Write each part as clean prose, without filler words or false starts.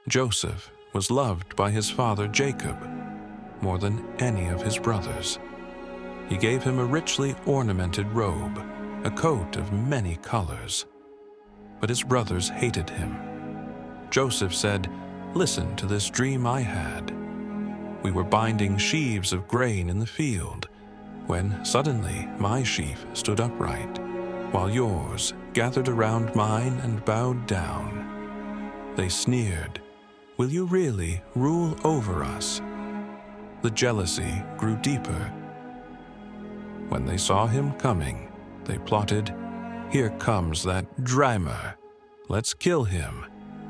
Joseph was loved by his father Jacob more than any of his brothers. He gave him a richly ornamented robe, a coat of many colors. But his brothers hated him. Joseph said, "Listen to this dream I had. We were binding sheaves of grain in the field, when suddenly my sheaf stood upright, while yours gathered around mine and bowed down. They sneered, 'Will you really rule over us?' The jealousy grew deeper. When they saw him coming, they plotted, 'Here comes that dreamer. Let's kill him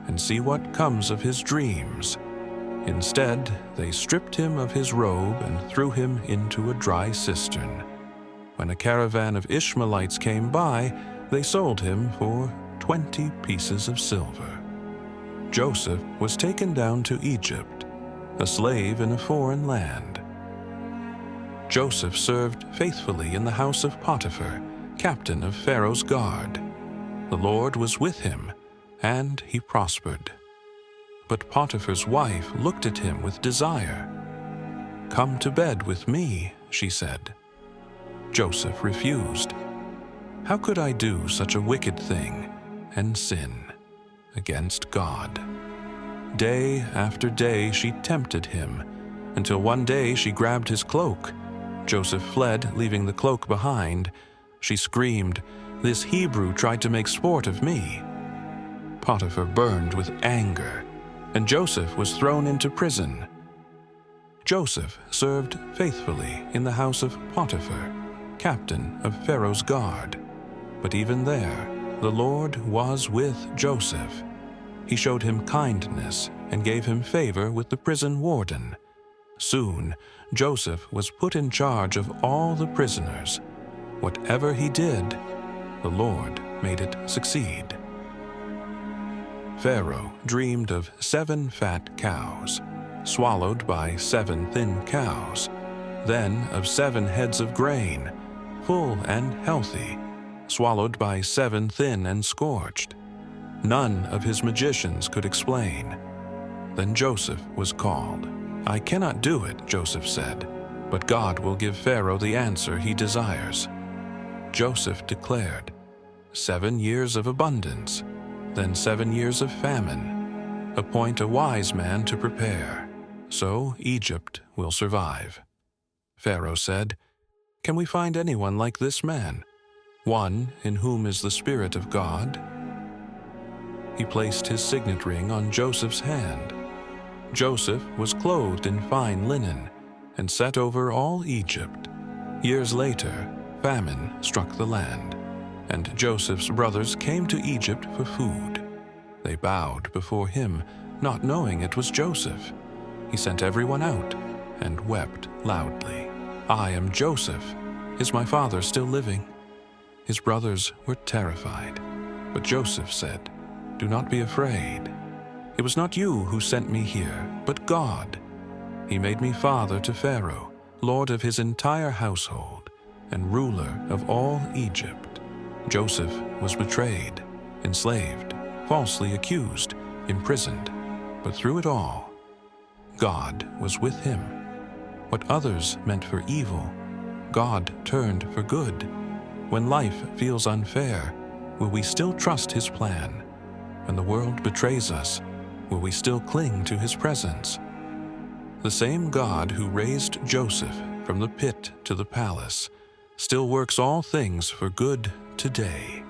and see what comes of his dreams.' Instead, they stripped him of his robe and threw him into a dry cistern. When a caravan of Ishmaelites came by, they sold him for 20 pieces of silver. Joseph was taken down to Egypt, a slave in a foreign land. Joseph served faithfully in the house of Potiphar, captain of Pharaoh's guard. The Lord was with him, and he prospered. But Potiphar's wife looked at him with desire. 'Come to bed with me,' she said. Joseph refused. 'How could I do such a wicked thing and sin against God?' Day after day she tempted him, until one day she grabbed his cloak. Joseph fled, leaving the cloak behind. She screamed, 'This Hebrew tried to make sport of me.' Potiphar burned with anger, and Joseph was thrown into prison. Joseph served faithfully in the house of Potiphar, captain of Pharaoh's guard. But even there, the Lord was with Joseph. He showed him kindness and gave him favor with the prison warden. Soon, Joseph was put in charge of all the prisoners. Whatever he did, the Lord made it succeed. Pharaoh dreamed of 7 fat cows, swallowed by 7 thin cows, then of 7 heads of grain, full and healthy, swallowed by 7 thin and scorched. None of his magicians could explain. Then Joseph was called. 'I cannot do it,' Joseph said, 'but God will give Pharaoh the answer he desires.' Joseph declared, 7 years of abundance, then 7 years of famine. Appoint a wise man to prepare, so Egypt will survive." Pharaoh said, "Can we find anyone like this man, one in whom is the Spirit of God?" He placed his signet ring on Joseph's hand. Joseph was clothed in fine linen and set over all Egypt. Years later, famine struck the land, and Joseph's brothers came to Egypt for food. They bowed before him, not knowing it was Joseph. He sent everyone out and wept loudly. "I am Joseph. Is my father still living?" His brothers were terrified, but Joseph said, "Do not be afraid. It was not you who sent me here, but God. He made me father to Pharaoh, lord of his entire household, and ruler of all Egypt." Joseph was betrayed, enslaved, falsely accused, imprisoned, but through it all, God was with him. What others meant for evil, God turned for good. When life feels unfair, will we still trust his plan? When the world betrays us, will we still cling to his presence? The same God who raised Joseph from the pit to the palace still works all things for good today.